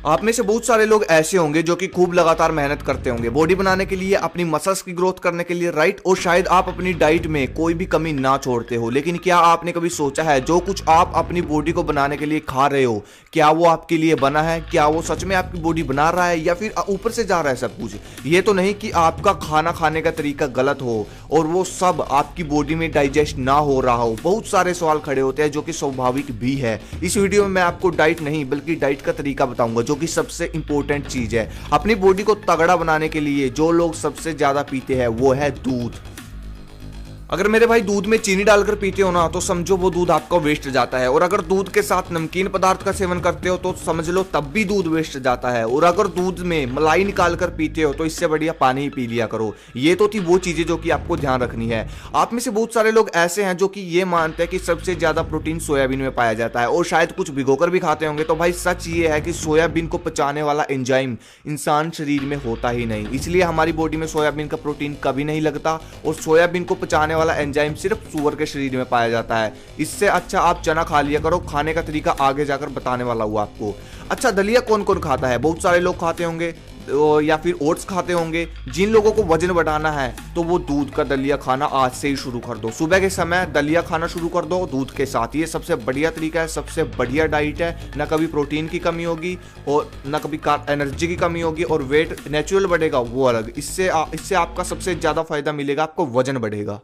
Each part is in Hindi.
आप में से बहुत सारे लोग ऐसे होंगे जो कि खूब लगातार मेहनत करते होंगे बॉडी बनाने के लिए, अपनी मसल्स की ग्रोथ करने के लिए, राइट। और शायद आप अपनी डाइट में कोई भी कमी ना छोड़ते हो, लेकिन क्या आपने कभी सोचा है जो कुछ आप अपनी बॉडी को बनाने के लिए खा रहे हो, क्या वो आपके लिए बना है? क्या वो सच में आपकी बॉडी बना रहा है या फिर ऊपर से जा रहा है सब कुछ? ये तो नहीं कि आपका खाना खाने का तरीका गलत हो और वो सब आपकी बॉडी में डाइजेस्ट ना हो रहा हो। बहुत सारे सवाल खड़े होते हैं जो कि स्वाभाविक भी है। इस वीडियो में मैं आपको डाइट नहीं बल्कि डाइट का तरीका बताऊंगा, जो कि सबसे इंपॉर्टेंट चीज है। अपनी बॉडी को तगड़ा बनाने के लिए जो लोग सबसे ज्यादा पीते हैं वो है दूध। अगर मेरे भाई दूध में चीनी डालकर पीते हो ना तो समझो वो दूध आपका वेस्ट जाता है, और अगर दूध के साथ नमकीन पदार्थ का सेवन करते हो तो समझ लो तब भी दूध वेस्ट जाता है, और अगर दूध में मलाई निकाल कर पीते हो तो इससे बढ़िया पानी ही पी लिया करो। ये तो थी वो चीजें जो कि आपको ध्यान रखनी है। आप में से बहुत सारे लोग ऐसे हैं जो कि ये मानते हैं कि सबसे ज्यादा प्रोटीन सोयाबीन में पाया जाता है, और शायद कुछ भिगोकर भी खाते होंगे। तो भाई सच ये है कि सोयाबीन को पचाने वाला एंजाइम इंसान शरीर में होता ही नहीं, इसलिए हमारी बॉडी में सोयाबीन का प्रोटीन कभी नहीं लगता, और सोयाबीन को पचाने वाला एंजाइम सिर्फ सुअर के शरीर में पाया जाता है। इससे अच्छा आप चना खा लिया करो। खाने का तरीका आगे जाकर बताने वाला हुआ आपको। अच्छा, दलिया कौन कौन खाता है? बहुत सारे लोग खाते होंगे, या फिर ओट्स खाते होंगे। जिन लोगों को वजन बढ़ाना है तो वो दूध का दलिया खाना आज से ही शुरू कर दो। सुबह के समय दलिया खाना शुरू कर दो दूध के साथ। ये सबसे बढ़िया तरीका है, सबसे बढ़िया डाइट है। ना कभी प्रोटीन की कमी होगी और ना कभी एनर्जी की कमी होगी, और वेट नेचुरल बढ़ेगा वो अलग। इससे आपका सबसे ज्यादा फायदा मिलेगा, आपको वजन बढ़ेगा।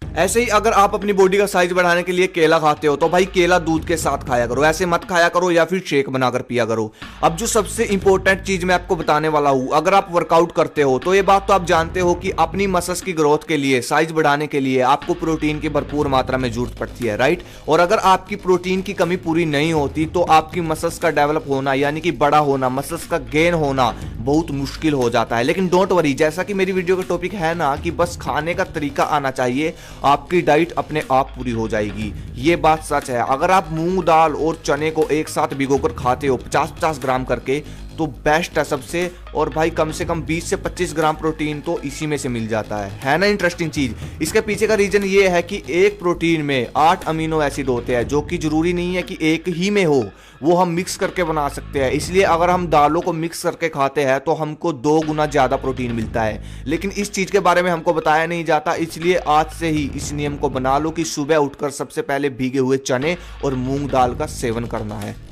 ऐसे ही अगर आप अपनी बॉडी का साइज बढ़ाने के लिए केला खाते हो तो भाई केला दूध के साथ खाया करो, ऐसे मत खाया करो, या फिर शेक बनाकर पिया करो। अब जो सबसे इंपॉर्टेंट चीज मैं आपको बताने वाला हूं, अगर आप वर्कआउट करते हो तो ये बात तो आप जानते हो कि अपनी मसल्स की ग्रोथ के लिए, साइज बढ़ाने के लिए आपको प्रोटीन की भरपूर मात्रा में जरूरत पड़ती है, राइट। और अगर आपकी प्रोटीन की कमी पूरी नहीं होती तो आपकी मसल्स का डेवलप होना, यानी कि बड़ा होना, मसल्स का गेन होना बहुत मुश्किल हो जाता है। लेकिन डोंट वरी, जैसा कि मेरी वीडियो का टॉपिक है ना कि बस खाने का तरीका आना चाहिए, आपकी डाइट अपने आप पूरी हो जाएगी। ये बात सच है। अगर आप मूंग दाल और चने को एक साथ भिगोकर खाते हो 50-50 ग्राम करके तो बेस्ट है सबसे, और भाई कम से कम 20 से 25 ग्राम प्रोटीन तो इसी में से मिल जाता है ना। इंटरेस्टिंग चीज इसके पीछे का रीजन ये है कि एक प्रोटीन में 8 अमीनो एसिड होते हैं, जो कि जरूरी नहीं है कि एक ही में हो, वो हम मिक्स करके बना सकते हैं। इसलिए अगर हम दालों को मिक्स करके खाते हैं तो हमको 2 गुना ज्यादा प्रोटीन मिलता है। लेकिन इस चीज के बारे में हमको बताया नहीं जाता, इसलिए आज से ही इस नियम को बना लो कि सुबह उठकर सबसे पहले भीगे हुए चने और मूंग दाल का सेवन करना है।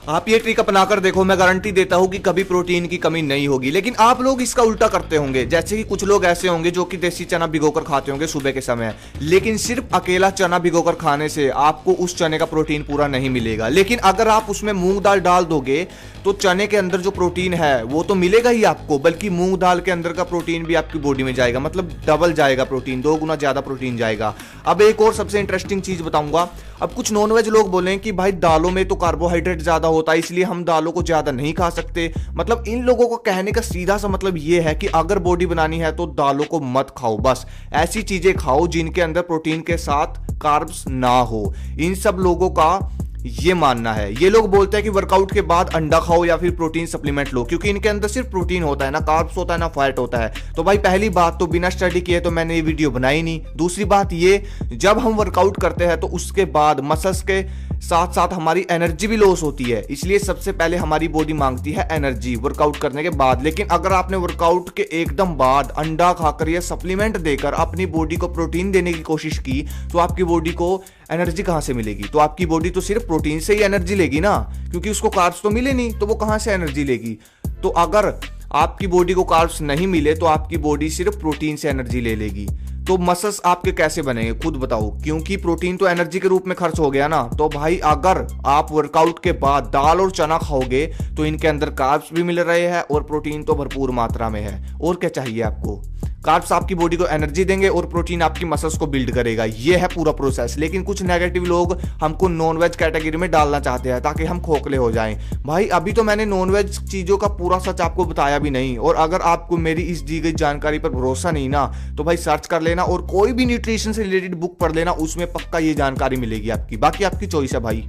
आप ये ट्रिक अपनाकर देखो, मैं गारंटी देता हूं कि कभी प्रोटीन की कमी नहीं होगी। लेकिन आप लोग इसका उल्टा करते होंगे, जैसे कि कुछ लोग ऐसे होंगे जो कि देसी चना भिगोकर खाते होंगे सुबह के समय, लेकिन सिर्फ अकेला चना भिगोकर खाने से आपको उस चने का प्रोटीन पूरा नहीं मिलेगा। लेकिन अगर आप उसमें मूंग दाल डाल दोगे तो चने के अंदर जो प्रोटीन है वो तो मिलेगा ही आपको, बल्कि मूंग दाल के अंदर का प्रोटीन भी आपकी बॉडी में जाएगा, मतलब डबल जाएगा प्रोटीन, 2 गुना ज्यादा प्रोटीन जाएगा। अब एक और सबसे इंटरेस्टिंग चीज बताऊंगा। अब कुछ नॉनवेज लोग बोले कि भाई दालों में तो कार्बोहाइड्रेट ज्यादा होता है इसलिए हम दालों को ज्यादा नहीं खा सकते। मतलब इन लोगों को कहने का सीधा सा मतलब ये है कि अगर बॉडी बनानी है तो दालों को मत खाओ, बस ऐसी चीजें खाओ जिनके अंदर प्रोटीन के साथ कार्ब्स ना हो। इन सब लोगों का ये मानना है। ये लोग बोलते हैं कि वर्कआउट के बाद अंडा खाओ या फिर प्रोटीन सप्लीमेंट लो, क्योंकि इनके अंदर सिर्फ प्रोटीन होता है, ना कार्ब्स होता है ना फैट होता है। तो भाई पहली बात तो बिना स्टडी किए तो मैंने ये वीडियो बनाई नहीं। दूसरी बात ये, जब हम वर्कआउट करते हैं तो उसके बाद मसल्स के साथ साथ हमारी एनर्जी भी लॉस होती है, इसलिए सबसे पहले हमारी बॉडी मांगती है एनर्जी वर्कआउट करने के बाद। लेकिन अगर आपने वर्कआउट के एकदम बाद अंडा खाकर या सप्लीमेंट देकर अपनी बॉडी को प्रोटीन देने की कोशिश की तो आपकी बॉडी को एनर्जी कहां से मिलेगी? तो आपकी बॉडी तो सिर्फ प्रोटीन से ही एनर्जी लेगी ना, क्योंकि उसको कार्ब्स तो मिले नहीं, तो वो कहां से एनर्जी लेगी? तो अगर आपकी बॉडी को कार्ब्स नहीं मिले तो आपकी बॉडी सिर्फ प्रोटीन से एनर्जी ले लेगी। तो मसल्स आपके कैसे बनेंगे खुद बताओ, क्योंकि प्रोटीन तो एनर्जी के रूप में खर्च हो गया ना। तो भाई अगर आप वर्कआउट के बाद दाल और चना खाओगे तो इनके अंदर कार्ब्स भी मिल रहे हैं और प्रोटीन तो भरपूर मात्रा में है। और क्या चाहिए आपको? कार्ब्स आपकी बॉडी को एनर्जी देंगे और प्रोटीन आपकी मसल्स को बिल्ड करेगा। ये है पूरा प्रोसेस। लेकिन कुछ नेगेटिव लोग हमको नॉनवेज कैटेगरी में डालना चाहते हैं ताकि हम खोखले हो जाएं। भाई अभी तो मैंने नॉनवेज चीजों का पूरा सच आपको बताया भी नहीं, और अगर आपको मेरी इस दी गई जानकारी पर भरोसा नहीं ना तो भाई सर्च कर लेना और कोई भी न्यूट्रिशन से रिलेटेड बुक पढ़ लेना, उसमें पक्का ये जानकारी मिलेगी आपकी। बाकी आपकी चॉइस है भाई।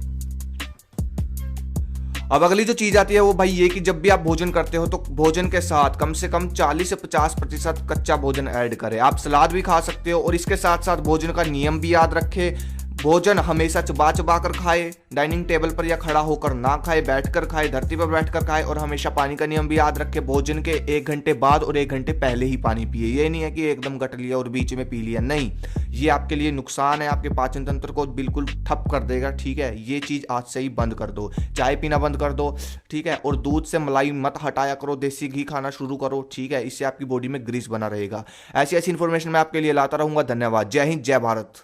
अब अगली जो चीज आती है वो भाई ये कि जब भी आप भोजन करते हो तो भोजन के साथ कम से कम 40 से 50% कच्चा भोजन ऐड करें। आप सलाद भी खा सकते हो और इसके साथ साथ भोजन का नियम भी याद रखें। भोजन हमेशा चबा चबा कर खाए, डाइनिंग टेबल पर या खड़ा होकर ना खाए, बैठकर खाए, धरती पर बैठकर खाए। और हमेशा पानी का नियम भी याद रखे, भोजन के 1 घंटे बाद और 1 घंटे पहले ही पानी पिए। ये नहीं है कि एकदम गट लिया और बीच में पी लिया, नहीं, ये आपके लिए नुकसान है, आपके पाचन तंत्र को बिल्कुल ठप कर देगा। ठीक है, ये चीज़ आज से ही बंद कर दो, चाय पीना बंद कर दो। ठीक है, और दूध से मलाई मत हटाया करो, देसी घी खाना शुरू करो। ठीक है, इससे आपकी बॉडी में ग्रीस बना रहेगा। ऐसी ऐसी इन्फॉर्मेशन मैं आपके लिए लाता रहूंगा। धन्यवाद। जय हिंद, जय भारत।